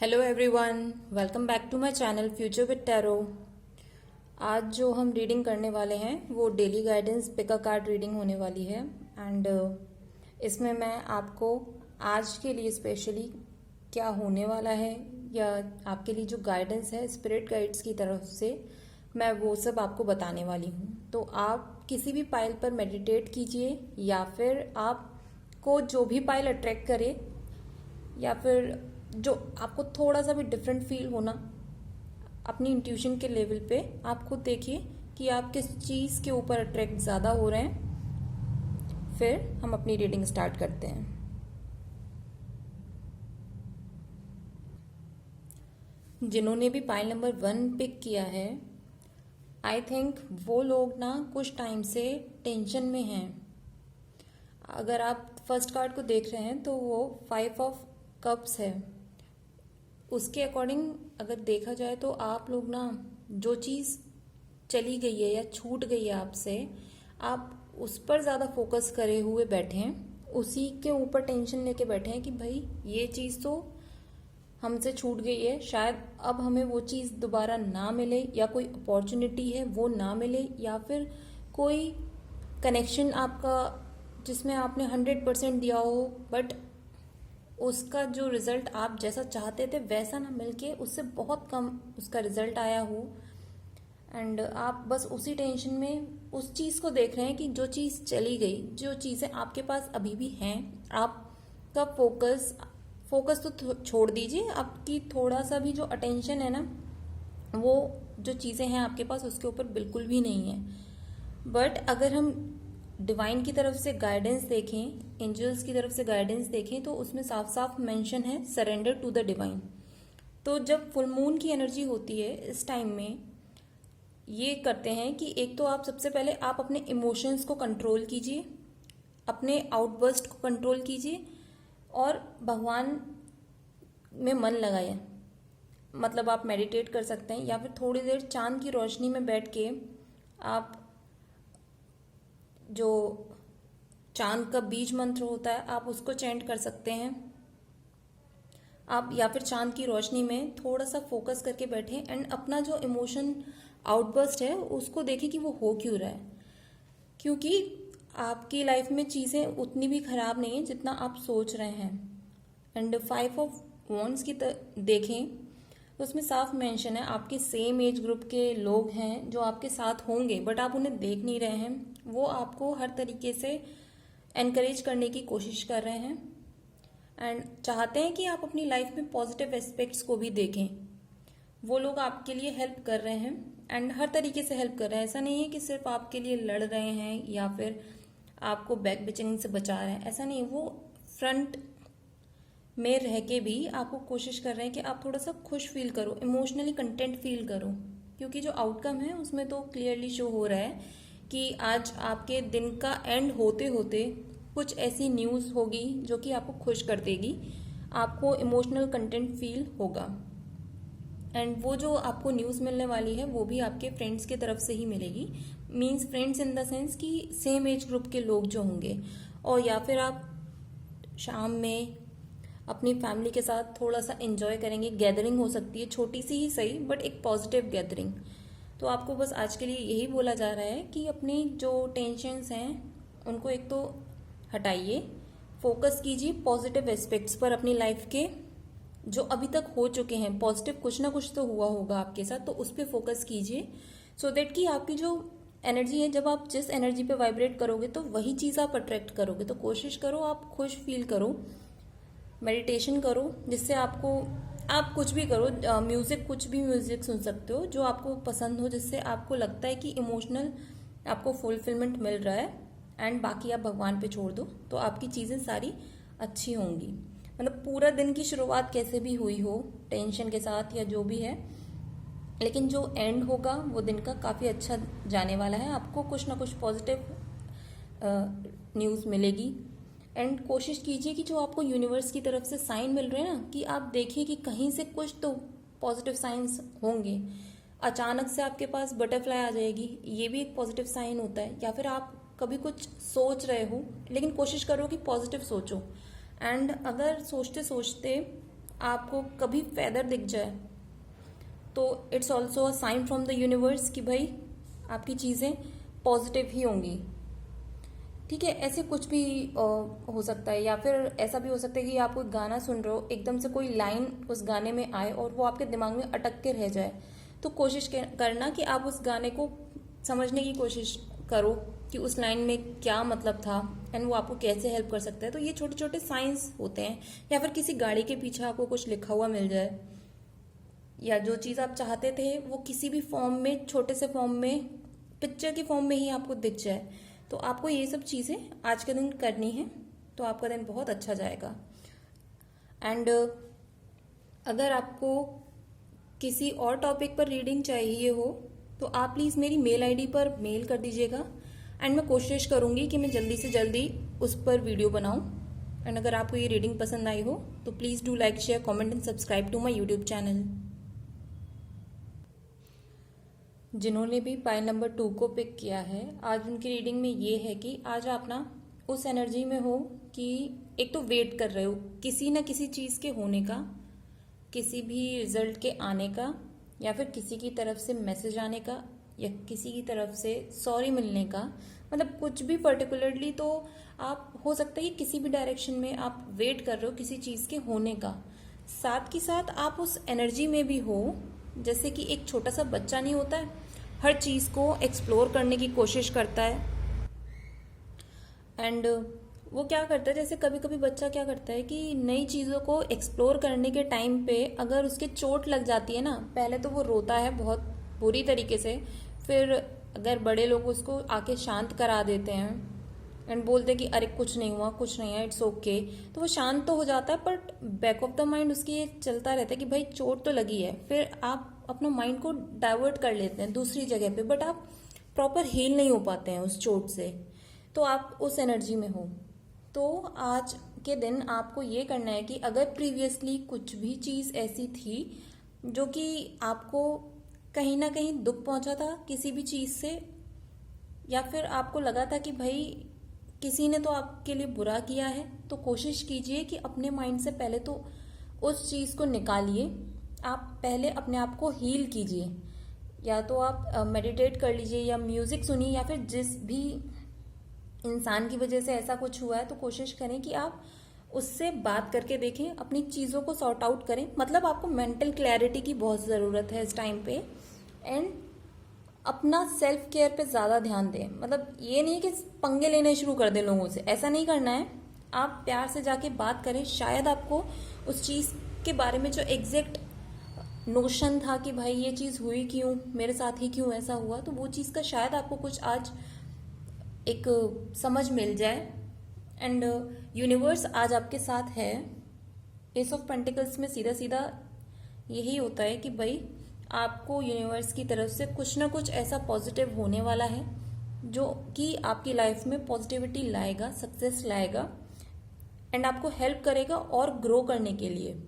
Hello everyone, welcome back to my channel Future with Tarot. आज जो हम reading करने वाले हैं वो daily guidance pick a card reading होने वाली है। एंड इसमें मैं आपको आज के लिए स्पेशली क्या होने वाला है या आपके लिए जो गाइडेंस है स्पिरिट गाइड्स की तरफ से, मैं वो सब आपको बताने वाली हूँ। तो आप किसी भी पाइल पर मेडिटेट कीजिए या फिर आपको जो भी पाइल अट्रैक्ट करे या फिर जो आपको थोड़ा सा भी डिफरेंट फील होना, अपनी इंट्यूशन के लेवल पे आप खुद देखिए कि आप किस चीज़ के ऊपर अट्रैक्ट ज़्यादा हो रहे हैं। फिर हम अपनी रीडिंग स्टार्ट करते हैं। जिन्होंने भी पाइल नंबर 1 पिक किया है, आई थिंक वो लोग ना कुछ टाइम से टेंशन में हैं। अगर आप फर्स्ट कार्ड को देख रहे हैं तो वो 5 ऑफ कप्स है। उसके अकॉर्डिंग अगर देखा जाए तो आप लोग ना जो चीज़ चली गई है या छूट गई है आपसे, आप उस पर ज़्यादा फोकस करे हुए बैठे हैं, उसी के ऊपर टेंशन लेके बैठे हैं कि भाई ये चीज़ तो हमसे छूट गई है, शायद अब हमें वो चीज़ दोबारा ना मिले, या कोई अपॉर्चुनिटी है वो ना मिले, या फिर कोई कनेक्शन आपका जिसमें आपने 100% दिया हो बट उसका जो रिजल्ट आप जैसा चाहते थे वैसा ना मिलके उससे बहुत कम उसका रिजल्ट आया हो। एंड आप बस उसी टेंशन में उस चीज़ को देख रहे हैं कि जो चीज़ चली गई, जो चीज़ें आपके पास अभी भी हैं, आपका फोकस तो छोड़ दीजिए। आपकी थोड़ा सा भी जो अटेंशन है ना, वो जो चीज़ें हैं आपके पास उसके ऊपर बिल्कुल भी नहीं है। बट अगर हम डिवाइन की तरफ से गाइडेंस देखें, एंजल्स की तरफ से गाइडेंस देखें, तो उसमें साफ साफ मेंशन है सरेंडर टू द डिवाइन। तो जब फुल मून की एनर्जी होती है इस टाइम में ये करते हैं कि एक तो आप सबसे पहले आप अपने इमोशंस को कंट्रोल कीजिए, अपने आउटबर्स्ट को कंट्रोल कीजिए और भगवान में मन लगाइए। मतलब आप मेडिटेट कर सकते हैं या फिर थोड़ी देर चांद की रोशनी में बैठ के आप जो चांद का बीज मंत्र होता है आप उसको चैंट कर सकते हैं। आप या फिर चांद की रोशनी में थोड़ा सा फोकस करके बैठे एंड अपना जो इमोशन आउटबर्स्ट है उसको देखें कि वो हो क्यों रहा है। क्योंकि आपकी लाइफ में चीज़ें उतनी भी खराब नहीं है जितना आप सोच रहे हैं। एंड 5 ऑफ वॉन्ड्स की देखें तो उसमें साफ मेंशन है आपके सेम एज ग्रुप के लोग हैं जो आपके साथ होंगे बट आप उन्हें देख नहीं रहे हैं। वो आपको हर तरीके से एनकरेज करने की कोशिश कर रहे हैं एंड चाहते हैं कि आप अपनी लाइफ में पॉजिटिव एस्पेक्ट्स को भी देखें। वो लोग आपके लिए हेल्प कर रहे हैं एंड हर तरीके से हेल्प कर रहे हैं। ऐसा नहीं है कि सिर्फ आपके लिए लड़ रहे हैं या फिर आपको बैक बिचनिंग से बचा रहे हैं, ऐसा नहीं। वो फ्रंट में रह के भी आपको कोशिश कर रहे हैं कि आप थोड़ा सा खुश फील करो, इमोशनली कंटेंट फील करो। क्योंकि जो आउटकम है उसमें तो क्लियरली शो हो रहा है कि आज आपके दिन का एंड होते होते कुछ ऐसी न्यूज़ होगी जो कि आपको खुश कर देगी, आपको इमोशनल कंटेंट फील होगा। एंड वो जो आपको न्यूज़ मिलने वाली है वो भी आपके फ्रेंड्स की तरफ से ही मिलेगी। Means friends in the sense कि सेम एज ग्रुप के लोग जो होंगे, और या फिर आप शाम में अपनी फैमिली के साथ थोड़ा सा एंजॉय करेंगे। गैदरिंग हो सकती है, छोटी सी ही सही बट एक पॉजिटिव गैदरिंग। तो आपको बस आज के लिए यही बोला जा रहा है कि अपनी जो टेंशन्स हैं उनको एक तो हटाइए, फोकस कीजिए पॉजिटिव एस्पेक्ट्स पर अपनी लाइफ के जो अभी तक हो चुके हैं। पॉजिटिव कुछ ना कुछ तो हुआ होगा आपके साथ, तो उस पर फोकस कीजिए सो दैट कि आपकी जो एनर्जी है, जब आप जिस एनर्जी पे वाइब्रेट करोगे तो वही चीज़ आप अट्रैक्ट करोगे। तो कोशिश करो आप खुश फील करो, मेडिटेशन करो जिससे आपको, आप कुछ भी करो, म्यूज़िक, कुछ भी म्यूज़िक सुन सकते हो जो आपको पसंद हो, जिससे आपको लगता है कि इमोशनल आपको फुलफिलमेंट मिल रहा है। एंड बाकी आप भगवान पे छोड़ दो तो आपकी चीज़ें सारी अच्छी होंगी। मतलब पूरा दिन की शुरुआत कैसे भी हुई हो टेंशन के साथ या जो भी है, लेकिन जो एंड होगा वो दिन का काफ़ी अच्छा जाने वाला है। आपको कुछ ना कुछ पॉजिटिव न्यूज़ मिलेगी। एंड कोशिश कीजिए कि जो आपको यूनिवर्स की तरफ से साइन मिल रहे हैं ना, कि आप देखिए कि कहीं से कुछ तो पॉजिटिव साइंस होंगे। अचानक से आपके पास बटरफ्लाई आ जाएगी, ये भी एक पॉजिटिव साइन होता है। या फिर आप कभी कुछ सोच रहे हो लेकिन कोशिश करो कि पॉजिटिव सोचो। एंड अगर सोचते सोचते आपको कभी फेदर दिख जाए तो it's also a sign from the universe कि भाई आपकी चीज़ें पॉजिटिव ही होंगी। ठीक है, ऐसे कुछ भी हो सकता है। या फिर ऐसा भी हो सकता है कि आप कोई गाना सुन रहे हो, एकदम से कोई लाइन उस गाने में आए और वो आपके दिमाग में अटक के रह जाए, तो कोशिश करना कि आप उस गाने को समझने की कोशिश करो कि उस लाइन में क्या मतलब था एंड वो आपको कैसे हेल्प कर सकता है। तो ये छोटे छोटे साइंस होते हैं। या फिर किसी गाड़ी के पीछे आपको कुछ लिखा हुआ मिल जाए, या जो चीज़ आप चाहते थे वो किसी भी फॉर्म में, छोटे से फॉर्म में, पिक्चर के फॉर्म में ही आपको दिख जाए, तो आपको ये सब चीज़ें आज के दिन करनी है, तो आपका दिन बहुत अच्छा जाएगा। एंड अगर आपको किसी और टॉपिक पर रीडिंग चाहिए हो तो आप प्लीज़ मेरी मेल आईडी पर मेल कर दीजिएगा एंड मैं कोशिश करूँगी कि मैं जल्दी से जल्दी उस पर वीडियो बनाऊँ। एंड अगर आपको ये रीडिंग पसंद आई हो तो please do like, share, comment and subscribe to my YouTube channel. जिन्होंने भी पाइल नंबर 2 को पिक किया है, आज उनकी रीडिंग में ये है कि आज आप ना उस एनर्जी में हो कि एक तो वेट कर रहे हो किसी न किसी चीज़ के होने का, किसी भी रिजल्ट के आने का, या फिर किसी की तरफ से मैसेज आने का, या किसी की तरफ से सॉरी मिलने का, मतलब कुछ भी पर्टिकुलरली। तो आप हो सकता है कि किसी भी डायरेक्शन में आप वेट कर रहे हो किसी चीज़ के होने का। साथ ही साथ आप उस एनर्जी में भी हो जैसे कि एक छोटा सा बच्चा नहीं होता है, हर चीज़ को एक्सप्लोर करने की कोशिश करता है। एंड वो क्या करता है, जैसे कभी कभी बच्चा क्या करता है कि नई चीज़ों को एक्सप्लोर करने के टाइम पे अगर उसके चोट लग जाती है ना, पहले तो वो रोता है बहुत बुरी तरीके से, फिर अगर बड़े लोग उसको आके शांत करा देते हैं एंड बोलते कि अरे कुछ नहीं हुआ, कुछ नहीं है, इट्स ओके, तो वो शांत तो हो जाता है, but back of the mind उसकी ये चलता रहता है कि भाई चोट तो लगी है। फिर आप अपना माइंड को डाइवर्ट कर लेते हैं दूसरी जगह पे, बट आप प्रॉपर हील नहीं हो पाते हैं उस चोट से, तो आप उस एनर्जी में हो। तो आज के दिन आपको ये करना है कि अगर प्रीवियसली कुछ भी चीज़ ऐसी थी जो कि आपको कहीं ना कहीं दुख पहुंचा था किसी भी चीज़ से, या फिर आपको लगा था कि भाई किसी ने तो आपके लिए बुरा किया है, तो कोशिश कीजिए कि अपने माइंड से पहले तो उस चीज़ को निकालिए। आप पहले अपने आप को हील कीजिए, या तो आप मेडिटेट कर लीजिए या म्यूज़िक सुनिए, या फिर जिस भी इंसान की वजह से ऐसा कुछ हुआ है तो कोशिश करें कि आप उससे बात करके देखें, अपनी चीज़ों को सॉर्ट आउट करें। मतलब आपको मेंटल क्लैरिटी की बहुत ज़रूरत है इस टाइम पे। एंड अपना सेल्फ केयर पे ज़्यादा ध्यान दें। मतलब ये नहीं कि पंगे लेने शुरू कर दें लोगों से, ऐसा नहीं करना है। आप प्यार से जाके बात करें, शायद आपको उस चीज़ के बारे में जो एग्जैक्ट नोशन था कि भाई ये चीज़ हुई क्यों, मेरे साथ ही क्यों ऐसा हुआ, तो वो चीज़ का शायद आपको कुछ आज एक समझ मिल जाए। एंड यूनिवर्स आज आपके साथ है। एस ऑफ पेंटिकल्स में सीधा सीधा यही होता है कि भाई आपको यूनिवर्स की तरफ से कुछ ना कुछ ऐसा पॉजिटिव होने वाला है जो कि आपकी लाइफ में पॉजिटिविटी लाएगा, सक्सेस लाएगा एंड आपको हेल्प करेगा और ग्रो करने के लिए।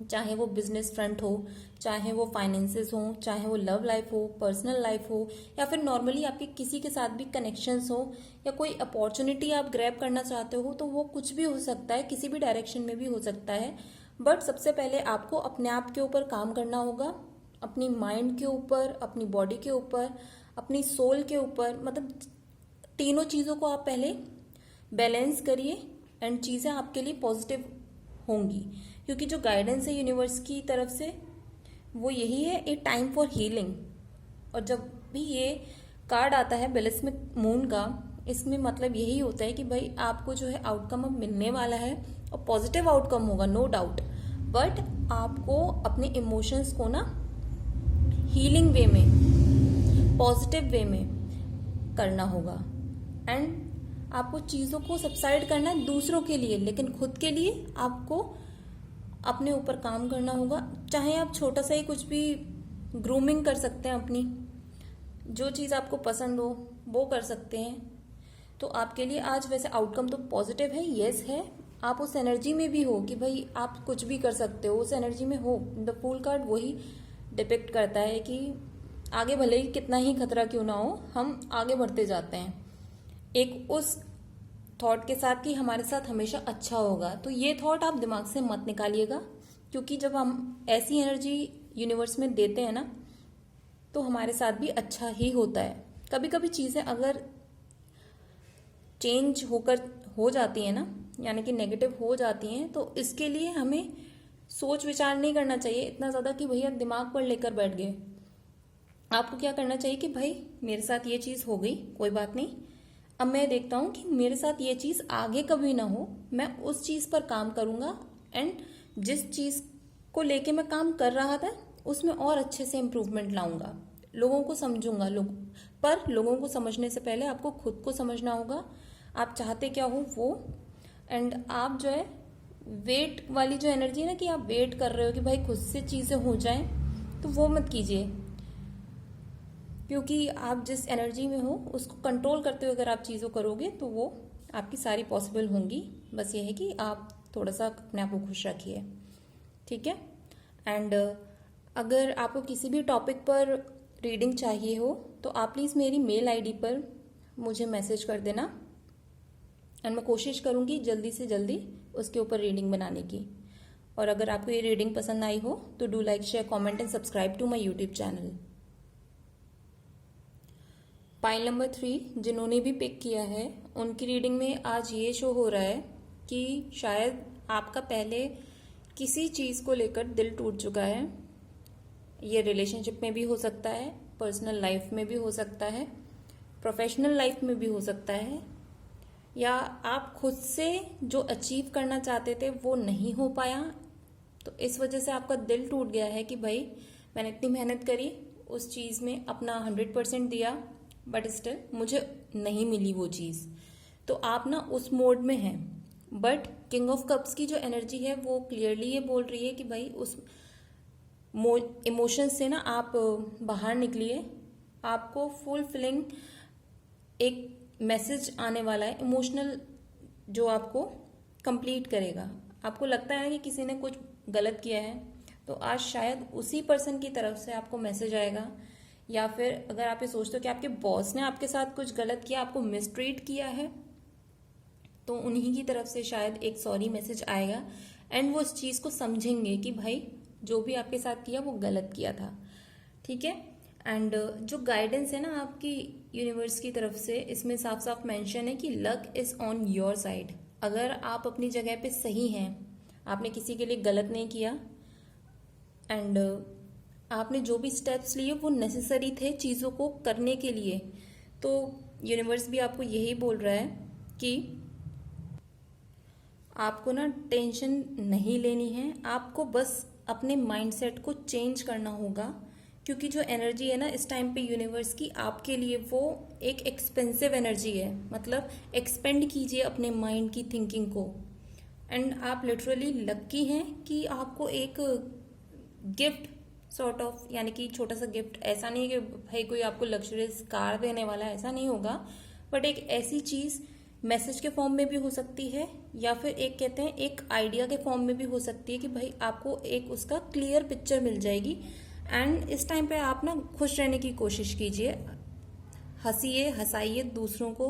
चाहे वो बिजनेस फ्रंट हो, चाहे वो फाइनेंसेस हो, चाहे वो लव लाइफ हो, पर्सनल लाइफ हो, या फिर नॉर्मली आपके किसी के साथ भी कनेक्शंस हो, या कोई अपॉर्चुनिटी आप ग्रैब करना चाहते हो, तो वो कुछ भी हो सकता है, किसी भी डायरेक्शन में भी हो सकता है। बट सबसे पहले आपको अपने आप के ऊपर काम करना होगा, अपनी माइंड के ऊपर, अपनी बॉडी के ऊपर, अपनी सोल के ऊपर। मतलब तीनों चीज़ों को आप पहले बैलेंस करिए एंड चीज़ें आपके लिए पॉजिटिव होंगी। क्योंकि जो गाइडेंस है यूनिवर्स की तरफ से वो यही है, ए टाइम फॉर हीलिंग। और जब भी ये कार्ड आता है बेलिस्मिक मून का, इसमें मतलब यही होता है कि भाई आपको जो है आउटकम अब मिलने वाला है और पॉजिटिव आउटकम होगा, नो डाउट। बट आपको अपने इमोशंस को ना हीलिंग वे में, पॉजिटिव वे में करना होगा। एंड आपको चीज़ों को सबसाइड करना है दूसरों के लिए, लेकिन खुद के लिए आपको अपने ऊपर काम करना होगा। चाहे आप छोटा सा ही कुछ भी ग्रूमिंग कर सकते हैं, अपनी जो चीज़ आपको पसंद हो वो कर सकते हैं। तो आपके लिए आज वैसे आउटकम तो पॉजिटिव है, यस है। आप उस एनर्जी में भी हो कि भाई आप कुछ भी कर सकते हो, उस एनर्जी में हो। द फूल कार्ड वही डिपिक्ट करता है कि आगे भले ही कितना ही खतरा क्यों ना हो, हम आगे बढ़ते जाते हैं एक उस थॉट के साथ कि हमारे साथ हमेशा अच्छा होगा। तो ये थॉट आप दिमाग से मत निकालिएगा, क्योंकि जब हम ऐसी एनर्जी यूनिवर्स में देते हैं ना, तो हमारे साथ भी अच्छा ही होता है। कभी कभी चीज़ें अगर चेंज हो जाती हैं ना, यानी कि नेगेटिव हो जाती हैं, तो इसके लिए हमें सोच विचार नहीं करना चाहिए इतना ज़्यादा कि भैया दिमाग पर लेकर बैठ गए। आपको क्या करना चाहिए कि भाई मेरे साथ ये चीज़ हो गई, कोई बात नहीं, अब मैं देखता हूँ कि मेरे साथ ये चीज़ आगे कभी ना हो, मैं उस चीज़ पर काम करूँगा एंड जिस चीज़ को लेके मैं काम कर रहा था उसमें और अच्छे से इम्प्रूवमेंट लाऊंगा, लोगों को समझूंगा। पर लोगों को समझने से पहले आपको खुद को समझना होगा, आप चाहते क्या हो वो। एंड आप जो है वेट वाली जो एनर्जी है ना, कि आप वेट कर रहे हो कि भाई खुद से चीज़ें हो जाएं, तो वो मत कीजिए। क्योंकि आप जिस एनर्जी में हो उसको कंट्रोल करते हुए अगर आप चीज़ों करोगे तो वो आपकी सारी पॉसिबल होंगी। बस ये है कि आप थोड़ा सा अपने आप को खुश रखिए, ठीक है। एंड अगर आपको किसी भी टॉपिक पर रीडिंग चाहिए हो तो आप प्लीज़ मेरी मेल आईडी पर मुझे मैसेज कर देना एंड मैं कोशिश करूँगी जल्दी से जल्दी उसके ऊपर रीडिंग बनाने की। और अगर आपको ये रीडिंग पसंद आई हो तो do like, share, comment and subscribe to my YouTube channel. Pile number 3 जिन्होंने भी पिक किया है उनकी रीडिंग में आज ये शो हो रहा है कि शायद आपका पहले किसी चीज़ को लेकर दिल टूट चुका है। ये रिलेशनशिप में भी हो सकता है, पर्सनल लाइफ में भी हो सकता है, प्रोफेशनल लाइफ में भी हो सकता है, या आप खुद से जो अचीव करना चाहते थे वो नहीं हो पाया, तो इस वजह से आपका दिल टूट गया है कि भाई मैंने इतनी मेहनत करी, उस चीज़ में अपना 100% दिया, बट स्टिल मुझे नहीं मिली वो चीज़। तो आप ना उस मोड में हैं। बट किंग ऑफ कप्स की जो एनर्जी है वो क्लियरली ये बोल रही है कि भाई उस इमोशंस से ना आप बाहर निकलिए। आपको फुलफिलिंग एक मैसेज आने वाला है इमोशनल, जो आपको कंप्लीट करेगा। आपको लगता है कि किसी ने कुछ गलत किया है, तो आज शायद उसी पर्सन की तरफ से आपको मैसेज आएगा। या फिर अगर आप ये सोचते हो कि आपके बॉस ने आपके साथ कुछ गलत किया, आपको मिसट्रीट किया है, तो उन्हीं की तरफ से शायद एक सॉरी मैसेज आएगा एंड वो उस चीज़ को समझेंगे कि भाई जो भी आपके साथ किया वो गलत किया था, ठीक है। एंड जो गाइडेंस है ना आपकी यूनिवर्स की तरफ से, इसमें साफ साफ मेंशन है कि luck is on your side. अगर आप अपनी जगह पे सही हैं, आपने किसी के लिए गलत नहीं किया एंड आपने जो भी स्टेप्स लिए वो नेसेसरी थे चीज़ों को करने के लिए, तो यूनिवर्स भी आपको यही बोल रहा है कि आपको ना टेंशन नहीं लेनी है, आपको बस अपने माइंडसेट को चेंज करना होगा। क्योंकि जो एनर्जी है ना इस टाइम पे यूनिवर्स की आपके लिए, वो एक एक्सपेंसिव एनर्जी है। मतलब एक्सपेंड कीजिए अपने माइंड की थिंकिंग को। एंड आप लिटरली लक्की हैं कि आपको एक गिफ्ट सॉर्ट ऑफ, यानी कि छोटा सा गिफ्ट, ऐसा नहीं है कि भाई कोई आपको लग्जरियस कार देने वाला है, ऐसा नहीं होगा, बट एक ऐसी चीज़ मैसेज के फॉर्म में भी हो सकती है, या फिर एक कहते हैं एक आइडिया के फॉर्म में भी हो सकती है कि भाई आपको एक उसका क्लियर पिक्चर मिल जाएगी। एंड इस टाइम पे आप ना खुश रहने की कोशिश कीजिए, हंसिए, हंसाइए दूसरों को,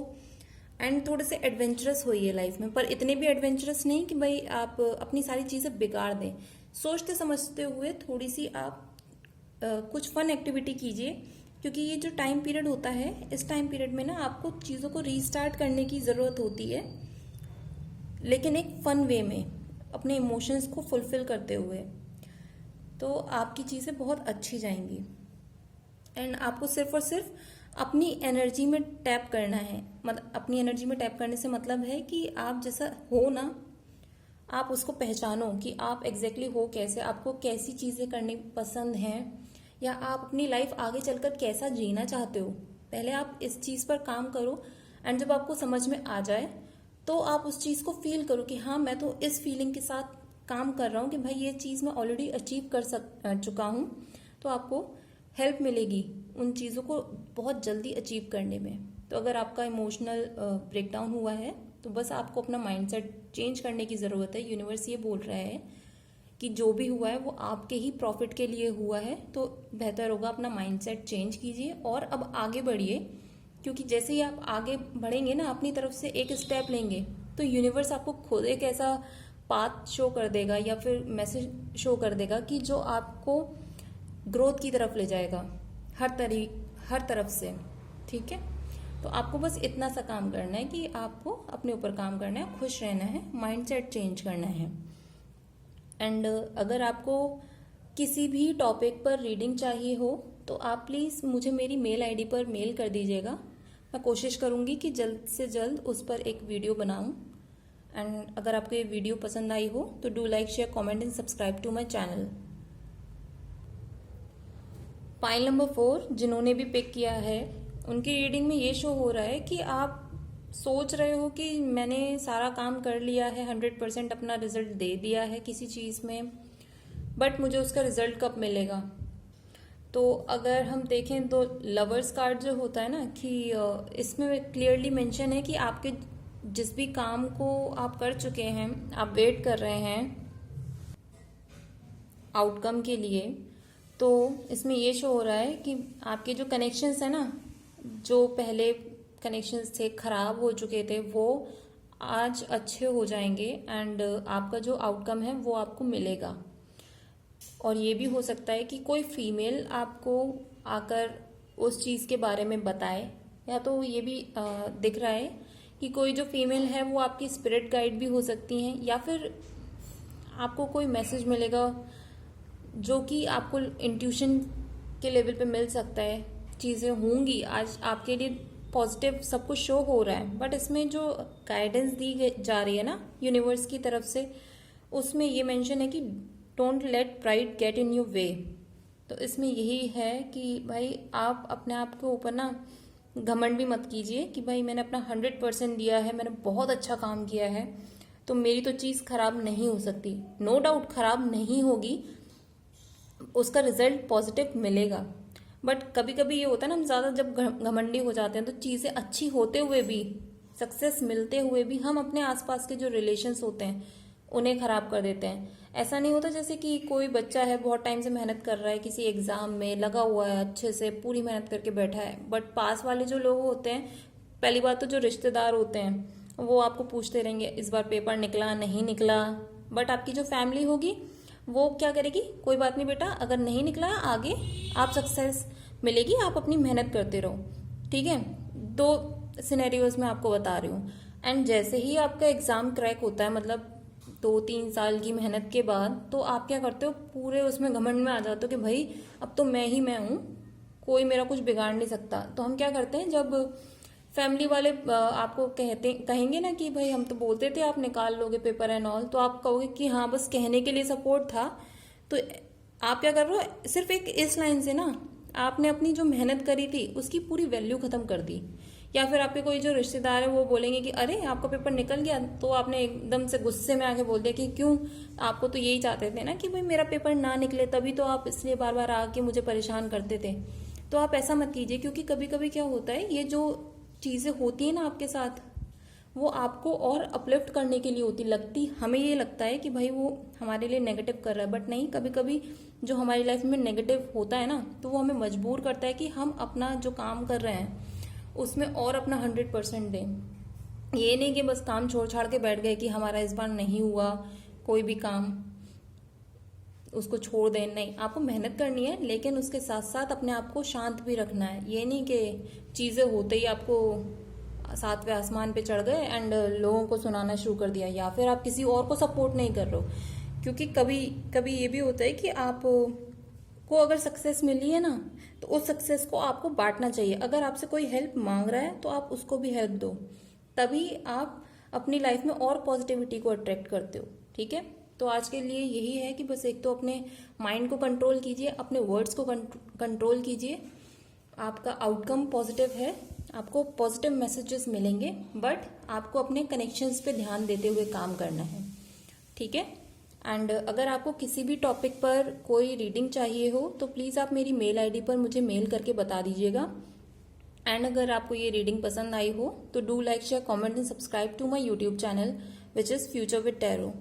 एंड थोड़े से एडवेंचरस होइए लाइफ में, पर इतने भी एडवेंचरस नहीं कि भाई आप अपनी सारी चीज़ें बिगाड़ दें। सोचते समझते हुए थोड़ी सी आप कुछ फन एक्टिविटी कीजिए, क्योंकि ये जो टाइम पीरियड होता है, इस टाइम पीरियड में ना आपको चीज़ों को रीस्टार्ट करने की ज़रूरत होती है, लेकिन एक फन वे में, अपने इमोशंस को फुलफिल करते हुए, तो आपकी चीज़ें बहुत अच्छी जाएंगी। एंड आपको सिर्फ और सिर्फ अपनी एनर्जी में टैप करना है। मतलब अपनी एनर्जी में टैप करने से मतलब है कि आप जैसा हो ना, आप उसको पहचानो कि आप एग्जैक्टली हो कैसे, आपको कैसी चीज़ें करनी पसंद हैं, या आप अपनी लाइफ आगे चलकर कैसा जीना चाहते हो। पहले आप इस चीज़ पर काम करो, एंड जब आपको समझ में आ जाए तो आप उस चीज़ को फील करो कि हाँ मैं तो इस फीलिंग के साथ काम कर रहा हूँ कि भाई ये चीज़ मैं ऑलरेडी अचीव कर चुका हूँ। तो आपको हेल्प मिलेगी उन चीज़ों को बहुत जल्दी अचीव करने में। तो अगर आपका इमोशनल ब्रेकडाउन हुआ है तो बस आपको अपना माइंडसेट चेंज करने की ज़रूरत है। यूनिवर्स ये बोल रहा है कि जो भी हुआ है वो आपके ही प्रॉफिट के लिए हुआ है, तो बेहतर होगा अपना माइंडसेट चेंज कीजिए और अब आगे बढ़िए। क्योंकि जैसे ही आप आगे बढ़ेंगे ना, अपनी तरफ से एक स्टेप लेंगे, तो यूनिवर्स आपको खुद एक ऐसा पाथ शो कर देगा या फिर मैसेज शो कर देगा कि जो आपको ग्रोथ की तरफ ले जाएगा हर तरफ से। ठीक है, तो आपको बस इतना सा काम करना है कि आपको अपने ऊपर काम करना है, खुश रहना है, माइंडसेट चेंज करना है। एंड अगर आपको किसी भी टॉपिक पर रीडिंग चाहिए हो तो आप प्लीज़ मुझे मेरी मेल आईडी पर मेल कर दीजिएगा। मैं कोशिश करूंगी कि जल्द से जल्द उस पर एक वीडियो बनाऊं। एंड अगर आपको ये वीडियो पसंद आई हो तो do like, share, comment and subscribe to my channel. File number 4 जिन्होंने भी पिक किया है उनकी रीडिंग में ये शो हो रहा है कि आप सोच रहे हो कि मैंने सारा काम कर लिया है, 100% अपना रिजल्ट दे दिया है किसी चीज़ में, बट मुझे उसका रिजल्ट कब मिलेगा। तो अगर हम देखें तो लवर्स कार्ड जो होता है ना कि इसमें क्लियरली मेंशन है कि आपके जिस भी काम को आप कर चुके हैं, आप वेट कर रहे हैं आउटकम के लिए, तो इसमें ये शो हो रहा है कि आपके जो कनेक्शंस है ना, जो पहले कनेक्शंस थे खराब हो चुके थे, वो आज अच्छे हो जाएंगे एंड आपका जो आउटकम है वो आपको मिलेगा। और ये भी हो सकता है कि कोई फीमेल आपको आकर उस चीज़ के बारे में बताए, या तो ये भी दिख रहा है कि कोई जो फीमेल है वो आपकी स्पिरिट गाइड भी हो सकती हैं, या फिर आपको कोई मैसेज मिलेगा जो कि आपको इंट्यूशन के लेवल पे मिल सकता है। चीज़ें होंगी आज आपके लिए, पॉजिटिव सब कुछ शो हो रहा है, बट इसमें जो गाइडेंस दी जा रही है ना यूनिवर्स की तरफ से, उसमें ये मेंशन है कि don't let pride get in your way. तो इसमें यही है कि भाई आप अपने आप के ऊपर ना घमंड भी मत कीजिए कि भाई मैंने अपना 100% दिया है, मैंने बहुत अच्छा काम किया है, तो मेरी तो चीज़ खराब नहीं हो सकती। नो डाउट खराब नहीं होगी, उसका रिजल्ट पॉजिटिव मिलेगा। बट कभी कभी ये होता है ना, हम ज़्यादा जब घमंडी हो जाते हैं तो चीज़ें अच्छी होते हुए भी, सक्सेस मिलते हुए भी, हम अपने आसपास के जो रिलेशंस होते हैं उन्हें खराब कर देते हैं। ऐसा नहीं होता जैसे कि कोई बच्चा है बहुत टाइम से मेहनत कर रहा है, किसी एग्जाम में लगा हुआ है, अच्छे से पूरी मेहनत करके बैठा है, बट पास वाले जो लोग होते हैं, पहली बात तो जो रिश्तेदार होते हैं वो आपको पूछते रहेंगे इस बार पेपर निकला नहीं निकला। बट आपकी जो फैमिली होगी वो क्या करेगी, कोई बात नहीं बेटा, अगर नहीं निकला आगे आप सक्सेस मिलेगी, आप अपनी मेहनत करते रहो। ठीक है, 2 सिनेरियोज में आपको बता रही हूँ। एंड जैसे ही आपका एग्जाम क्रैक होता है, मतलब 2-3 साल की मेहनत के बाद, तो आप क्या करते हो, पूरे उसमें घमंड में आ जाते हो कि भाई अब तो मैं ही मैं हूँ, कोई मेरा कुछ बिगाड़ नहीं सकता। तो हम क्या करते हैं, जब फैमिली वाले आपको कहेंगे ना कि भाई हम तो बोलते थे आप निकाल लोगे पेपर एंड ऑल, तो आप कहोगे कि हाँ बस कहने के लिए सपोर्ट था। तो आप क्या कर रहे हो, सिर्फ एक इस लाइन से ना आपने अपनी जो मेहनत करी थी उसकी पूरी वैल्यू खत्म कर दी। या फिर आपके कोई जो रिश्तेदार है वो बोलेंगे कि अरे आपका पेपर निकल गया, तो आपने एकदम से गुस्से में आके बोल दिया कि क्यों, आपको तो यही चाहते थे ना कि भाई मेरा पेपर ना निकले, तभी तो आप इसलिए बार बार आके मुझे परेशान करते थे। तो आप ऐसा मत कीजिए, क्योंकि कभी कभी क्या होता है, ये जो चीज़ें होती है ना आपके साथ, वो आपको और अपलिफ्ट करने के लिए होती लगती, हमें ये लगता है कि भाई वो हमारे लिए नेगेटिव कर रहा है, बट नहीं, कभी कभी जो हमारी लाइफ में नेगेटिव होता है ना, तो वो हमें मजबूर करता है कि हम अपना जो काम कर रहे हैं उसमें और अपना 100% दें। ये नहीं कि बस काम छोड़ छाड़ के बैठ गए कि हमारा इस बार नहीं हुआ कोई भी काम, उसको छोड़ दें। नहीं, आपको मेहनत करनी है, लेकिन उसके साथ साथ अपने आप को शांत भी रखना है। ये नहीं कि चीज़ें होते ही आपको 7वें आसमान पे चढ़ गए एंड लोगों को सुनाना शुरू कर दिया, या फिर आप किसी और को सपोर्ट नहीं कर रहे हो। क्योंकि कभी कभी ये भी होता है कि आप को अगर सक्सेस मिली है ना, तो उस सक्सेस को आपको बांटना चाहिए। अगर आपसे कोई हेल्प मांग रहा है तो आप उसको भी हेल्प दो, तभी आप अपनी लाइफ में और पॉजिटिविटी को अट्रैक्ट करते हो। ठीक है, तो आज के लिए यही है कि बस एक तो अपने माइंड को कंट्रोल कीजिए, अपने वर्ड्स को कंट्रोल कीजिए। आपका आउटकम पॉजिटिव है, आपको पॉजिटिव मैसेजेस मिलेंगे, बट आपको अपने कनेक्शंस पे ध्यान देते हुए काम करना है। ठीक है, एंड अगर आपको किसी भी टॉपिक पर कोई रीडिंग चाहिए हो तो प्लीज़ आप मेरी मेल आईडी पर मुझे मेल करके बता दीजिएगा। एंड अगर आपको ये रीडिंग पसंद आई हो तो do like, share, comment and subscribe to my YouTube channel which is Future with tarot.